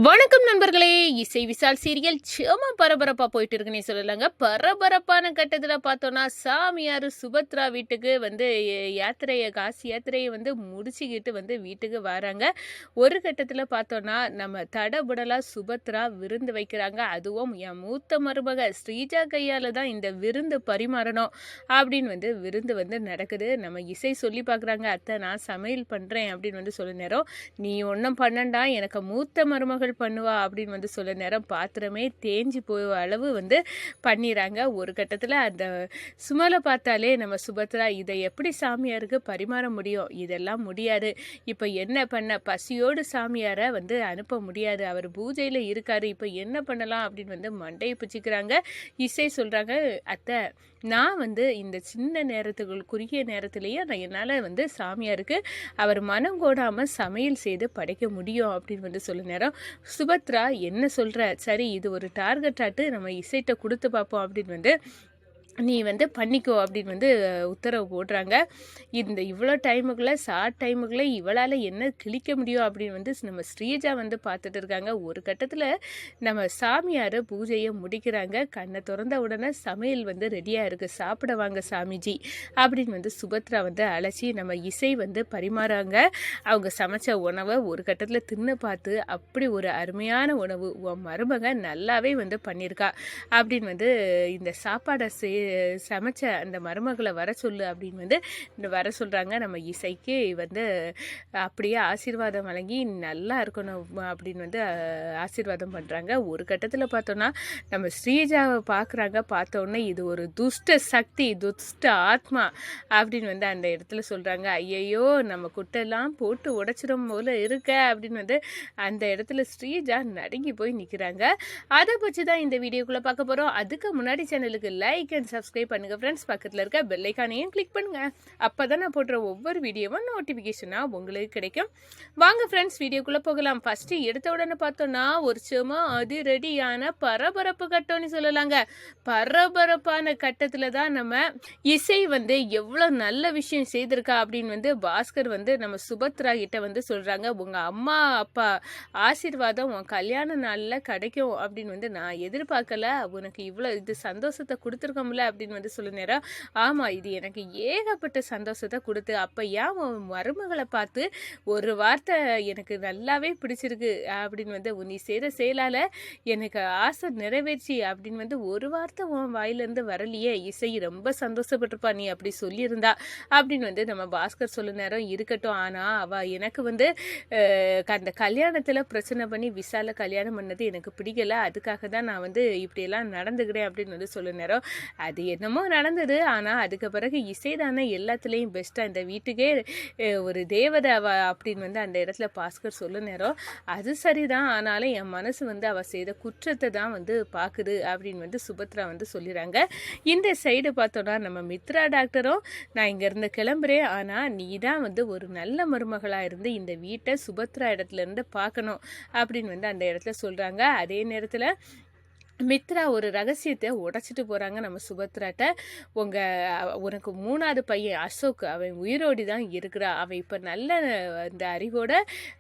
வணக்கம் நண்பர்களே. இசை விசால் சீரியல் சும்மா பரபரப்பா போயிட்டு இருக்குன்னே சொல்லலாங்க. பரபரப்பான கட்டத்தில் பார்த்தோன்னா சாமியார் சுபத்ரா வீட்டுக்கு வந்து காசி யாத்திரையை வந்து முடிச்சுக்கிட்டு வந்து வீட்டுக்கு வராங்க. ஒரு கட்டத்தில் பார்த்தோன்னா நம்ம தடபுடலா சுபத்ரா விருந்து வைக்கிறாங்க. அதுவும் என் மூத்த மருமக ஸ்ரீஜா கையால் தான் இந்த விருந்து பரிமாறணும் அப்படின்னு வந்து விருந்து வந்து நடக்குது. நம்ம இசை சொல்லி பார்க்குறாங்க, அத்தை நான் சமையல் பண்ணுறேன் அப்படின்னு வந்து சொல்ல நேரம், நீ ஒன்றும் பண்ணண்டா, எனக்கு மூத்த மருமக பண்ணுவா அப்படின்னு வந்து சொல்ல நேரம் பாத்திரமே தேஞ்சு போய் அளவு வந்து பண்ணிடுறாங்க. ஒரு கட்டத்தில் அந்த சுமலை பார்த்தாலே நம்ம சுபத்ரா, இதை எப்படி சாமியாருக்கு பரிமாற முடியும், இதெல்லாம் முடியாது, இப்போ என்ன பண்ண, பசியோடு சாமியாரை வந்து அனுப்ப முடியாது, அவர் பூஜையில் இருக்காரு, இப்போ என்ன பண்ணலாம் அப்படின்னு வந்து மண்டையை பிச்சுக்கிறாங்க. இசை சொல்கிறாங்க, அத்தை நான் வந்து இந்த சின்ன குறுகிய நேரத்திலேயே நான் என்னால் வந்து சாமியாருக்கு அவர் மனம் கோடாமல் சமையல் செய்து படைக்க முடியும் அப்படின்னு வந்து சொல்ல நேரம், சுபத்ரா என்ன சொல்கிற, சரி இது ஒரு டார்கெட்டாட்டு நம்ம இசைட்ட கொடுத்து பார்ப்போம் அப்படின்னு வந்து நீ வந்து பண்ணிக்கோ அப்படின்னு வந்து உத்தரவு போடுறாங்க. இந்த இவ்வளோ டைமுக்குள்ளே ஷார்ட் டைமுக்குள்ளே இவளால் என்ன கிழிக்க முடியும் அப்படின்னு வந்து நம்ம ஸ்ரீஜா வந்து பார்த்துட்டு இருக்காங்க. ஒரு கட்டத்தில் நம்ம சாமியார் பூஜையை முடிக்கிறாங்க. கண்ணை திறந்த உடனே சமையல் வந்து ரெடியாக இருக்குது, சாப்பிட வாங்க சாமிஜி அப்படின்னு வந்து சுபத்ரா வந்து அழைச்சி நம்ம இசை வந்து பரிமாறாங்க. அவங்க சமைச்ச உணவை ஒரு கட்டத்தில் தின்னு பார்த்து, அப்படி ஒரு அருமையான உணவு உன் மருமக நல்லாவே வந்து பண்ணியிருக்கா அப்படின்னு வந்து இந்த சாப்பாடை சமைச்ச அந்த மருமகளை வர சொல்லு அப்படின்னு வந்து வர சொல்கிறாங்க. நம்ம இசைக்கு வந்து அப்படியே ஆசீர்வாதம் வழங்கி நல்லா இருக்கணும் அப்படின்னு வந்து ஆசீர்வாதம் பண்ணுறாங்க. ஒரு கட்டத்தில் பார்த்தோன்னா நம்ம ஸ்ரீஜாவை பார்க்குறாங்க. பார்த்தோன்னே இது ஒரு துஷ்ட சக்தி, துஷ்ட ஆத்மா அப்படின்னு வந்து அந்த இடத்துல சொல்கிறாங்க. ஐயையோ நம்ம குட்டெல்லாம் போட்டு உடைச்சிடும் போல இருக்க அப்படின்னு வந்து அந்த இடத்துல ஸ்ரீஜா நடுங்கி போய் நிற்கிறாங்க. அதை பற்றி தான் இந்த வீடியோக்குள்ளே பார்க்க போகிறோம். அதுக்கு முன்னாடி சேனலுக்கு லைக் அண்ட் சப்ஸ்கிரைப் பண்ணுங்கள் ஃப்ரெண்ட்ஸ். பக்கத்தில் இருக்க பெல் ஐக்கானையும் கிளிக் பண்ணுங்கள். அப்போ தான் நான் போடுற ஒவ்வொரு வீடியோவும் நோட்டிஃபிகேஷனாக உங்களுக்கு கிடைக்கும். வாங்க ஃப்ரெண்ட்ஸ் வீடியோக்குள்ளே போகலாம். ஃபஸ்ட்டு எடுத்த உடனே பார்த்தோன்னா ஒரு சும்மா அதிரடியான பரபரப்பு கட்டம்னு சொல்லலாங்க. பரபரப்பான கட்டத்தில் தான் நம்ம இசை வந்து எவ்வளோ நல்ல விஷயம் செய்திருக்கா அப்படின்னு வந்து பாஸ்கர் வந்து நம்ம சுபத்ரா கிட்ட வந்து சொல்கிறாங்க. உங்கள் அம்மா அப்பா ஆசீர்வாதம் உன் கல்யாண நாளில் கிடைக்கும் அப்படின்னு வந்து நான் எதிர்பார்க்கல, உனக்கு இவ்வளோ இது சந்தோஷத்தை கொடுத்துருக்கோம்ல அப்படின்னு வந்து சொல்ல நேரம், ஆமாம் இது எனக்கு ஏகப்பட்ட சந்தோஷத்தை கொடுத்து, அப்போ ஏன் உன் மருமகளை பார்த்து ஒரு வார்த்தை எனக்கு நல்லாவே பிடிச்சிருக்கு அப்படின்னு வந்து நீ செய்கிற செயலால் எனக்கு ஆசை நிறைவேற்றி அப்படின்னு வந்து ஒரு வார்த்தை உன் வாயிலேருந்து வரலையே, இசை ரொம்ப சந்தோஷப்பட்டிருப்பா நீ அப்படி சொல்லியிருந்தா அப்படின்னு வந்து நம்ம பாஸ்கர் சொல்ல நேரம், இருக்கட்டும் ஆனால் அவள் எனக்கு வந்து அந்த கல்யாணத்தில் பிரச்சனை பண்ணி விசால கல்யாணம் பண்ணது எனக்கு பிடிக்கல, அதுக்காக தான் நான் வந்து இப்படியெல்லாம் நடந்துக்கிறேன் அப்படின்னு வந்து சொல்ல நேரம், அது என்னமோ நடந்தது, ஆனால் அதுக்கு பிறகு இசை தானே எல்லாத்துலேயும் பெஸ்ட்டாக இந்த வீட்டுக்கே ஒரு தேவதை அவ அப்படின்னு வந்து அந்த இடத்துல பாஸ்கர் சொல்ல நேரம், அது சரிதான், ஆனாலும் என் மனசு வந்து அவள் செய்த குற்றத்தை தான் வந்து பார்க்குது அப்படின்னு வந்து சுபத்ரா வந்து சொல்லிடுறாங்க. இந்த சைடு பார்த்தோன்னா நம்ம மித்ரா டாக்டரும், நான் இங்கேருந்து கிளம்புறேன், ஆனால் நீ தான் வந்து ஒரு நல்ல மருமகளாக இருந்து இந்த வீட்டை சுபத்ரா இடத்துலேருந்து பார்க்கணும் அப்படின்னு வந்து அந்த இடத்துல சொல்கிறாங்க. அதே நேரத்தில் மித்ரா ஒரு ரகசியத்தை உடைச்சிட்டு போகிறாங்க நம்ம சுபத்ராட்ட. உனக்கு மூணாவது பையன் அசோக், அவன் உயிரோடி தான் இருக்கிறா, அவன் இப்போ நல்ல இந்த அறிவோட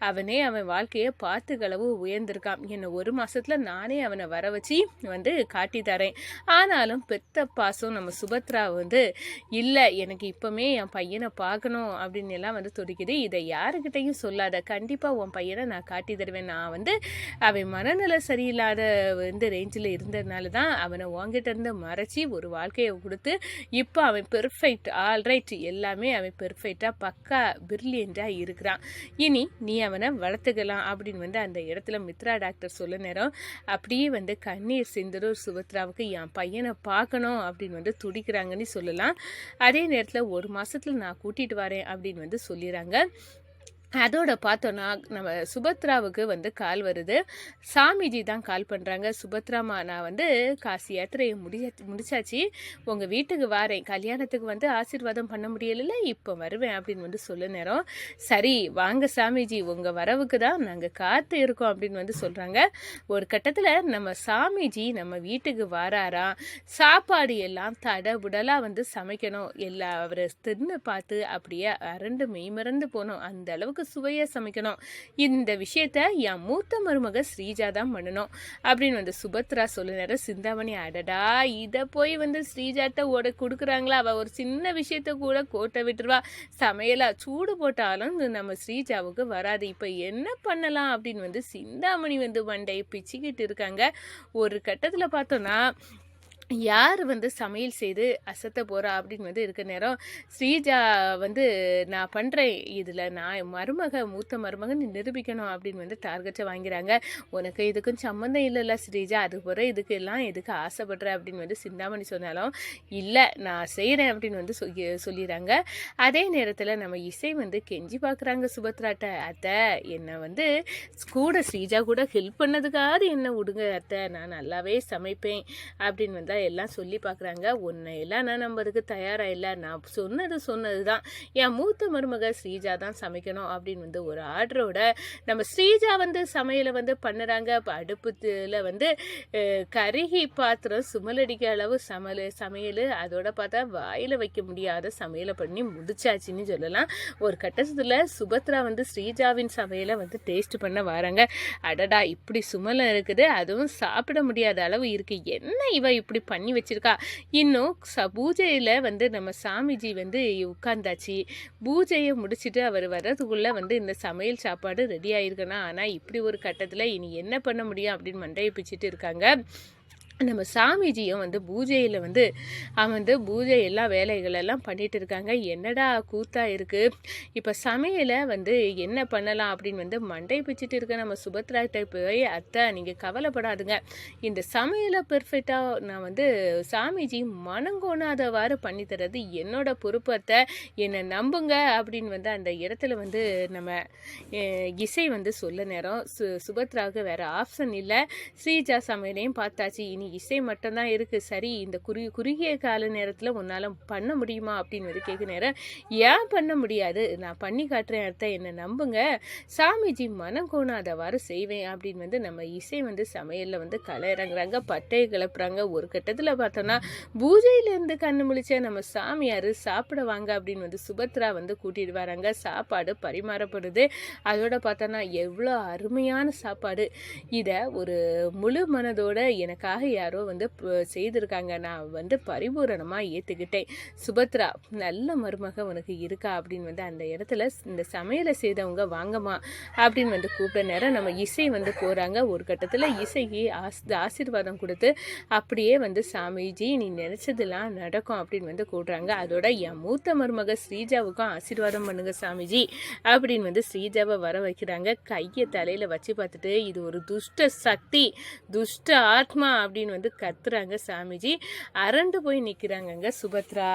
அவன் வாழ்க்கையை பார்த்துக்களவு உயர்ந்திருக்கான், என்னை ஒரு மாதத்தில் நானே அவனை வர வச்சு வந்து காட்டி தரேன், ஆனாலும் பெத்த பாசம் நம்ம சுபத்ரா வந்து இல்லை, எனக்கு இப்போமே என் பையனை பார்க்கணும் அப்படின்னு எல்லாம் வந்து துடிக்குது, இதை யாருக்கிட்டையும் சொல்லாத, கண்டிப்பாக உன் பையனை நான் காட்டி தருவேன், நான் வந்து அவன் மனநிலை சரியில்லாத வந்து ரேஞ்சில் இருந்ததுனால தான் அவனை உங்ககிட்ட இருந்து மறைச்சி ஒரு வாழ்க்கையை கொடுத்து இப்போ அவன் பெர்ஃபெக்ட், ஆல்ரைட், எல்லாமே அவன் பெர்ஃபெக்டாக பக்கா பிரில்லியண்டாக இருக்கிறான், இனி நீ அவனை வளர்த்துக்கலாம் அப்படின்னு வந்து அந்த இடத்துல மித்ரா டாக்டர் சொல்ல நேரம் அப்படியே வந்து கண்ணீர் சிந்துரும் சுபத்ராவுக்கு, என் பையனை பார்க்கணும் அப்படின்னு வந்து துடிக்கிறாங்கன்னு சொல்லலாம். அதே நேரத்தில் ஒரு மாதத்தில் நான் கூட்டிகிட்டு வரேன் அப்படின்னு வந்து சொல்லிடுறாங்க. அதோட பார்த்தோன்னா நம்ம சுபத்ராவுக்கு வந்து கால் வருது. சாமிஜி தான் கால் பண்ணுறாங்க. சுபத்ராமா, நான் வந்து காசி யாத்திரையை முடிச்சாச்சு, உங்கள் வீட்டுக்கு வரேன், கல்யாணத்துக்கு வந்து ஆசீர்வாதம் பண்ண முடியல, இப்போ வருவேன் அப்படின்னு வந்து சொல்ல நேரம், சரி வாங்க சாமிஜி, உங்கள் வரவுக்கு தான் நாங்கள் காத்து இருக்கோம் அப்படின்னு வந்து சொல்கிறாங்க. ஒரு கட்டத்தில் நம்ம சாமிஜி நம்ம வீட்டுக்கு வராராம். சாப்பாடு எல்லாம் தடபுடலாக வந்து சமைக்கணும், அவரை தின்னு பார்த்து அப்படியே அரண்டு மெய்மறந்து போனோம், அந்த அளவுக்கு சுவையாக சமைக்கணும். இந்த விஷயத்த என் மூத்த மருமக ஸ்ரீஜா தான் பண்ணணும் அப்படின்னு வந்து சுபத்ரா சொல்ல நேரம் சிந்தாமணி, அடடா இதை போய் வந்து ஸ்ரீஜாட்ட கொடுக்குறாங்களா, அவள் ஒரு சின்ன விஷயத்த கூட கோட்டை விட்டுருவா, சமையலா சூடு போட்டாலும் நம்ம ஸ்ரீஜாவுக்கு வராது, இப்போ என்ன பண்ணலாம் அப்படின்னு வந்து சிந்தாமணி வந்து மண்டையை பிச்சுக்கிட்டு இருக்காங்க. ஒரு கட்டத்தில் பார்த்தோன்னா யார் வந்து சமையல் செய்து அசத்த போகிறா அப்படின்னு வந்து இருக்க நேரம் ஸ்ரீஜா வந்து நான் பண்ணுறேன், இதில் நான் மூத்த மருமகன் நிரூபிக்கணும் அப்படின்னு வந்து டார்கெட்டை வாங்கிறாங்க. உனக்கு இதுக்கும் சம்மந்தம் இல்லைல்ல ஸ்ரீஜா, அது போகிற இதுக்கு எல்லாம் எதுக்கு ஆசைப்படுற அப்படின்னு வந்து சிந்தாமணி சொன்னாலும் இல்லை நான் செய்கிறேன் அப்படின்னு வந்து சொல்லிடுறாங்க. அதே நேரத்தில் நம்ம இசை வந்து கெஞ்சி பார்க்குறாங்க சுபத்ராட்ட, அத்தை என்னை வந்து கூட ஸ்ரீஜா கூட ஹெல்ப் பண்ணதுக்காவது என்ன விடுங்க அத்தை, நான் நல்லாவே சமைப்பேன் அப்படின்னு வந்து எல்லாம் சொல்லி பார்க்குறாங்க. உன்னை எல்லாம் நான் நம்பதுக்கு தயாராக இல்லை, நான் சொன்னது தான், என் மூத்த மருமக ஸ்ரீஜா தான் சமைக்கணும் அப்படின்னு வந்து ஒரு ஆர்டரோட நம்ம ஸ்ரீஜா வந்து சமையலை வந்து பண்ணுறாங்க. அடுப்புல வந்து கருகி பாத்திரம் சுமலடிக்க அளவு சமையல், அதோட பார்த்தா வாயில் வைக்க முடியாத சமையலை பண்ணி முடிச்சாச்சுன்னு சொல்லலாம். ஒரு கட்டத்தில் சுபத்ரா வந்து ஸ்ரீஜாவின் சமையலை வந்து டேஸ்ட் பண்ண வராங்க. அடடா இப்படி சுமலம் இருக்குது, அதுவும் சாப்பிட முடியாத அளவு இருக்குது, என்ன இவ இப்படி பண்ணி வச்சிருக்கா. இன்னும் பூஜையில் வந்து நம்ம சாமிஜி வந்து உட்கார்ந்தாச்சு, பூஜையை முடிச்சுட்டு அவர் வர்றதுக்குள்ளே வந்து இந்த சமையல் சாப்பாடு ரெடி ஆயிருக்கணும். ஆனால் இப்படி ஒரு கட்டத்தில் இனி என்ன பண்ண முடியும் அப்படின்னு மண்டையை பிச்சுட்டு இருக்காங்க. நம்ம சாமிஜியும் வந்து பூஜையில் வந்து பூஜை எல்லா வேலைகளெல்லாம் பண்ணிட்டு இருக்காங்க. என்னடா கூத்தா இருக்குது, இப்போ சமையலை வந்து என்ன பண்ணலாம் அப்படின்னு வந்து மண்டை பிச்சுட்டு இருக்க நம்ம சுபத்ராட்ட போய், அத்தை நீங்கள் கவலைப்படாதுங்க, இந்த சமையலை பெர்ஃபெக்டாக நான் வந்து சாமிஜி மனங்கோணாதவாறு பண்ணித்தரது என்னோட பொறுப்பு அத்தை, என்னை நம்புங்க அப்படின்னு வந்து அந்த இடத்துல வந்து நம்ம இசை வந்து சொல்ல நேரம் சுபத்ராவுக்கு வேறு ஆப்ஷன் இல்லை. ஸ்ரீஜா சமையலையும் பார்த்தாச்சு, இனி இசை மட்டும்தான் இருக்குது. சரி இந்த குறுகிய கால நேரத்தில் உன்னால் பண்ண முடியுமா அப்படின்னு வந்து கேட்க நேரம், ஏன் பண்ண முடியாது, நான் பண்ணி காட்டுறேன் அர்த்தம், என்னை நம்புங்க, சாமிஜி மனம் கோணாதவாறு செய்வேன் அப்படின்னு வந்து நம்ம இசை வந்து சமையலில் வந்து களை இறங்குறாங்க, பட்டையை கிளப்புறாங்க. ஒரு கட்டத்தில் பார்த்தோன்னா பூஜையிலேருந்து கண்ணு முழிச்ச நம்ம சாமியார் சாப்பிட வாங்க அப்படின்னு வந்து சுபத்ரா வந்து கூட்டிட்டு வராங்க. சாப்பாடு பரிமாறப்படுது. அதோட பார்த்தோன்னா எவ்வளோ அருமையான சாப்பாடு, இதை ஒரு முழு மனதோட எனக்காக யாரோ வந்து செய்திருக்காங்க, நான் வந்து பரிபூரணமாக ஏற்றுக்கிட்டேன். சுபத்ரா நல்ல மருமக உனக்கு இருக்கா அப்படின்னு வந்து அந்த இடத்துல இந்த சமையலை செய்தவங்க வாங்கம்மா அப்படின்னு வந்து கூப்பிட நேரம் நம்ம இசை வந்து போகிறாங்க. ஒரு கட்டத்தில் இசைக்கு ஆசீர்வாதம் கொடுத்து அப்படியே வந்து சாமிஜி நீ நினைச்சதெல்லாம் நடக்கும் அப்படின்னு வந்து கூடுறாங்க. அதோட என் மூத்த மருமக ஸ்ரீஜாவுக்கும் ஆசீர்வாதம் பண்ணுங்க சாமிஜி அப்படின்னு வந்து ஸ்ரீஜாவை வர வைக்கிறாங்க. கையை தலையில் வச்சு பார்த்துட்டு, இது ஒரு துஷ்ட சக்தி, துஷ்ட ஆத்மா அப்படின்னு வந்து கத்துறாங்க சாமிஜி. அரண்டு போய் நிற்கிறாங்கங்க சுபத்ரா.